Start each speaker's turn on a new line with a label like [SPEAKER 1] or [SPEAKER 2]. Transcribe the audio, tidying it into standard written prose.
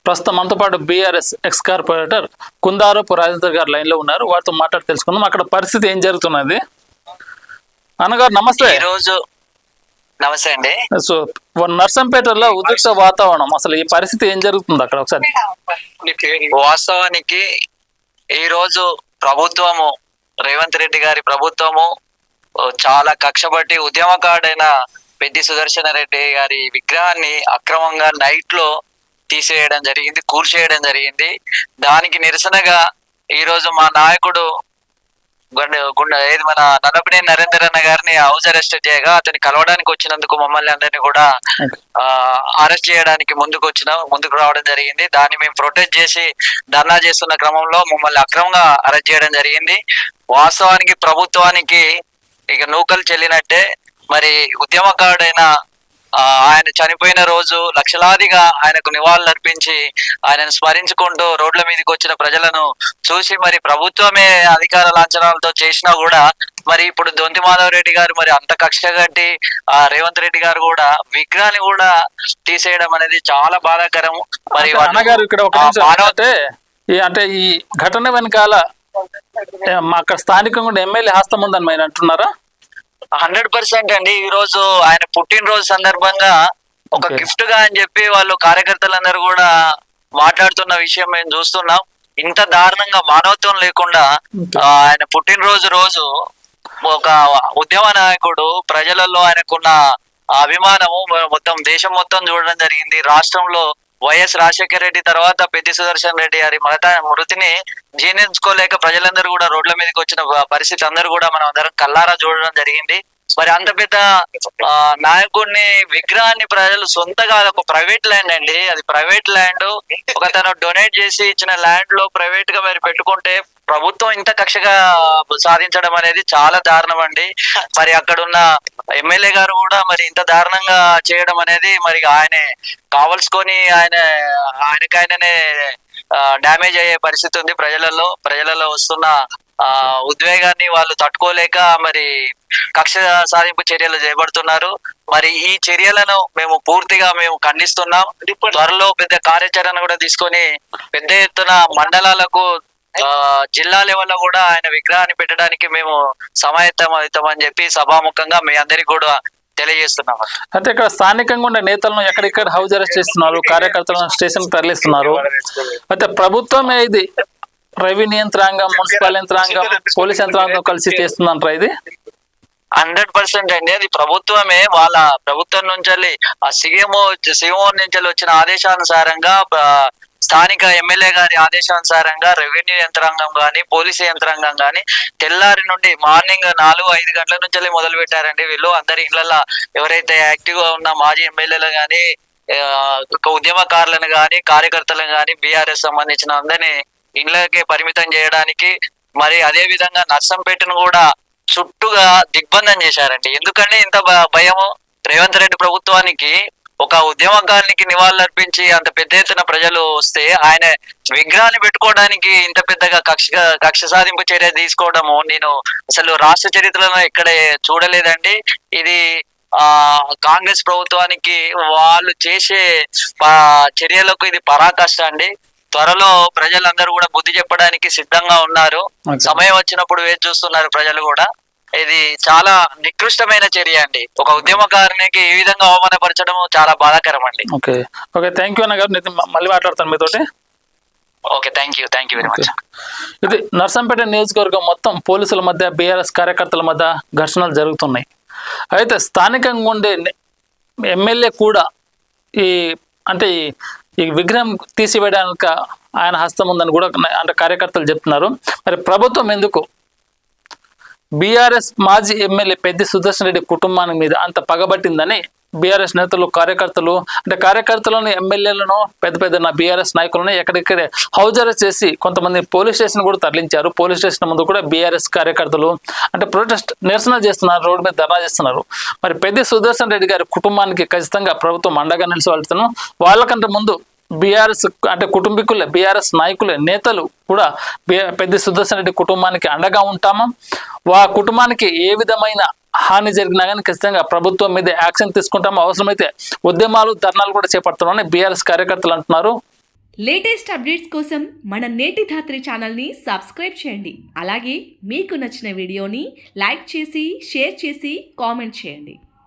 [SPEAKER 1] ప్రస్తుతం మనతో పాటు BRS ex corporator Kundarapu Rajender గారు లైన్ లో ఉన్నారు. వారితో మాట్లాడి తెలుసుకుందాం అక్కడ పరిస్థితి ఏం జరుగుతున్నది. అన్నగారు నమస్తే.
[SPEAKER 2] ఈరోజు నమస్తే అండి.
[SPEAKER 1] సో నర్సంపేటలో ఉద్రిక్త వాతావరణం, అసలు ఈ పరిస్థితి ఏం జరుగుతుంది అక్కడ ఒకసారి?
[SPEAKER 2] వాస్తవానికి ఈ రోజు ప్రభుత్వము, రేవంత్ రెడ్డి గారి ప్రభుత్వము చాలా కక్షపట్టి ఉద్యమకారుడైన పెద్ది సుదర్శన రెడ్డి గారి విగ్రహాన్ని అక్రమంగా నైట్ లో తీసేయడం జరిగింది, కూల్చేయడం జరిగింది. దానికి నిరసనగా ఈ రోజు మా నాయకుడు మన నల్లపనేని నరేందర్ అన్న గారిని హౌస్ అరెస్ట్ చేయగా అతన్ని కలవడానికి వచ్చినందుకు మమ్మల్ని అందరినీ కూడా అరెస్ట్ చేయడానికి ముందుకు రావడం జరిగింది. దాన్ని మేము ప్రొటెస్ట్ చేసి ధర్నా చేస్తున్న క్రమంలో మమ్మల్ని అక్రమంగా అరెస్ట్ చేయడం జరిగింది. వాస్తవానికి ప్రభుత్వానికి ఇక నూకలు చెల్లినట్టే. మరి ఉద్యమకారుడైన ఆయన చనిపోయిన రోజు లక్షలాదిగా ఆయనకు నివాళులు అర్పించి ఆయనను స్మరించుకుంటూ రోడ్ల మీదకి వచ్చిన ప్రజలను చూసి మరి ప్రభుత్వమే అధికార లాంఛనాలతో చేసినా కూడా మరి ఇప్పుడు దొంతి మాధవ్ రెడ్డి గారు మరి అంత కక్ష కట్టి రేవంత్ రెడ్డి గారు కూడా విగ్రహాన్ని కూడా తీసేయడం అనేది చాలా బాధాకరం. మరి
[SPEAKER 1] అన్నగారు ఇక్కడ అంటే ఈ ఘటన వెనకాల అక్కడ స్థానికంగా ఎమ్మెల్యే హస్తం ఉందని మీరు అంటున్నారా?
[SPEAKER 2] 100% అండి. ఈ రోజు ఆయన పుట్టినరోజు సందర్భంగా ఒక గిఫ్ట్ గా అని చెప్పి వాళ్ళు కార్యకర్తలందరూ కూడా మాట్లాడుతున్న విషయం మేము చూస్తున్నాం. ఇంత దారుణంగా మానవత్వం లేకుండా ఆయన పుట్టినరోజు రోజు ఒక ఉద్యమ నాయకుడు, ప్రజలలో ఆయనకున్న అభిమానము మొత్తం దేశం మొత్తం చూడడం జరిగింది. రాష్ట్రంలో వైఎస్ రాజశేఖర రెడ్డి తర్వాత పెద్ది సుదర్శన్ రెడ్డి గారి మృతిని జీర్ణించుకోలేక ప్రజలందరూ కూడా రోడ్ల మీదకి వచ్చిన పరిస్థితి అందరూ కూడా మనం అందరం కల్లారా చూడడం జరిగింది. మరి అంత పెద్ద నాయకుడిని విగ్రహాన్ని ప్రజలు సొంతగా, ఒక ప్రైవేట్ ల్యాండ్ అండి, అది ప్రైవేట్ ల్యాండ్, ఒక తను డొనేట్ చేసి ఇచ్చిన ల్యాండ్ లో ప్రైవేట్ గా మరి పెట్టుకుంటే ప్రభుత్వం ఇంత కక్షగా సాధించడం అనేది చాలా దారుణం అండి. మరి అక్కడున్న ఎమ్మెల్యే గారు కూడా మరి ఇంత దారుణంగా చేయడం అనేది మరి ఆయనే కావలసుకొని ఆయనకైనానే డ్యామేజ్ అయ్యే పరిస్థితి ఉంది. ప్రజలలో వస్తున్న ఉద్వేగాన్ని వాళ్ళు తట్టుకోలేక మరి కక్ష సాధింపు చర్యలు చేపడుతున్నారు. మరి ఈ చర్యలను మేము పూర్తిగా ఖండిస్తున్నాం. త్వరలో పెద్ద కార్యాచరణ కూడా తీసుకొని పెద్ద ఎత్తున మండలాలకు, జిల్లా లెవెల్లో కూడా ఆయన విగ్రహాన్ని పెట్టడానికి మేము సమాయత్తం అవుతామని చెప్పి సభాముఖంగా మీ అందరికి కూడా తెలియజేస్తున్నాం.
[SPEAKER 1] అయితే ఇక్కడ స్థానికంగా ఉండే నేతలను ఎక్కడిక్కడ హౌస్ అరెస్ట్ చేస్తున్నారు, కార్యకర్తలను స్టేషన్ తరలిస్తున్నారు. అయితే ప్రభుత్వమే ఇది రెవెన్యూ యంత్రాంగం, మున్సిపల్ యంత్రాంగం, పోలీస్ యంత్రాంగం కలిసి చేస్తుందంటారా? ఇది
[SPEAKER 2] 100% అండి. అది ప్రభుత్వమే, వాళ్ళ ప్రభుత్వం నుంచి ఆ సీఎం నుంచి వచ్చిన ఆదేశానుసారంగా, స్థానిక ఎమ్మెల్యే గారి ఆదేశానుసారంగా రెవెన్యూ యంత్రాంగం గాని, పోలీసు యంత్రాంగం గాని తెల్లారి నుండి మార్నింగ్ 4-5 గంటల నుంచి మొదలు పెట్టారండి. వీళ్ళు అందరి ఇళ్లలో ఎవరైతే యాక్టివ్ గా ఉన్న మాజీ ఎమ్మెల్యేలు గాని, ఉద్యమకారులను గాని, కార్యకర్తలను గాని, బీఆర్ఎస్ సంబంధించిన అందరినీ ఇళ్లకే పరిమితం చేయడానికి, మరి అదే విధంగా నర్సంపేటను కూడా చుట్టుగా దిగ్బంధం చేశారండి. ఎందుకంటే ఇంత భయము రేవంత్ రెడ్డి ప్రభుత్వానికి? ఒక ఉద్యమకారునికి నివాళులు అర్పించి అంత పెద్ద ఎత్తున ప్రజలు వస్తే ఆయన విగ్రహాన్ని పెట్టుకోవడానికి ఇంత పెద్దగా కక్ష సాధింపు చర్య తీసుకోవడము నేను అసలు రాష్ట్ర చరిత్రలో ఎక్కడ చూడలేదండి. ఇది కాంగ్రెస్ ప్రభుత్వానికి వాళ్ళు చేసే చర్యలకు ఇది పరాకాష్ట అండి. త్వరలో ప్రజలందరూ కూడా బుద్ధి చెప్పడానికి సిద్ధంగా ఉన్నారు. సమయం వచ్చినప్పుడు వేచి చూస్తున్నారు ప్రజలు కూడా. ఇది చాలా నికృష్టమైన చర్య అండి. ఒక ఉద్యమకారునికి ఈ విధంగా అవమానపరచడం చాలా బాధాకరం అండి.
[SPEAKER 1] ఓకే, థ్యాంక్ యూ అన్న గారు. మళ్ళీ మాట్లాడతాను మీతోటి.
[SPEAKER 2] Okay, thank you very much.
[SPEAKER 1] ఇది నర్సంపేట నియోజకవర్గం మొత్తం పోలీసుల మధ్య, బీఆర్ఎస్ కార్యకర్తల మధ్య ఘర్షణలు జరుగుతున్నాయి. అయితే స్థానికంగా ఉండే ఎమ్మెల్యే కూడా ఈ విగ్రహం తీసివేయడానికి ఆయన హస్తం ఉందని కూడా అంటే కార్యకర్తలు చెప్తున్నారు. మరి ప్రభుత్వం ఎందుకు బీఆర్ఎస్ మాజీ ఎమ్మెల్యే పెద్ది సుదర్శన్ రెడ్డి కుటుంబానికి మీద అంత పగబట్టిందని బీఆర్ఎస్ నేతలు, కార్యకర్తలను, ఎమ్మెల్యేలను, పెద్ద బీఆర్ఎస్ నాయకులను ఎక్కడిక్కడే హౌస్ అరెస్ట్ చేసి కొంతమంది పోలీస్ స్టేషన్ కూడా తరలించారు. పోలీస్ స్టేషన్ ముందు కూడా బీఆర్ఎస్ కార్యకర్తలు ప్రొటెస్ట్, నిరసన చేస్తున్నారు, రోడ్డు మీద ధర్నా చేస్తున్నారు. మరి పెద్ది సుదర్శన్ రెడ్డి గారి కుటుంబానికి ఖచ్చితంగా ప్రభుత్వం అండగా నిలిచి వాళ్ళకంటే ముందు బీఆర్ఎస్ కుటుంబీకులే, బీఆర్ఎస్ నాయకులే, నేతలు కూడా పెద్ది సుదర్శన్ రెడ్డి కుటుంబానికి అండగా ఉంటాము. కుటుంబానికి ఏ విధమైన హాని జరిగినా కానీ ఖచ్చితంగా ప్రభుత్వం మీద యాక్షన్ తీసుకుంటాము. అవసరమైతే ఉద్యమాలు, ధర్నాలు కూడా చేపడతామని బీఆర్ఎస్ కార్యకర్తలు అంటున్నారు.
[SPEAKER 3] లేటెస్ట్ అప్డేట్స్ కోసం మన నేటి ధాత్రి ఛానల్ని సబ్స్క్రైబ్ చేయండి. అలాగే మీకు నచ్చిన వీడియోని లైక్ చేసి షేర్ చేసి కామెంట్ చేయండి.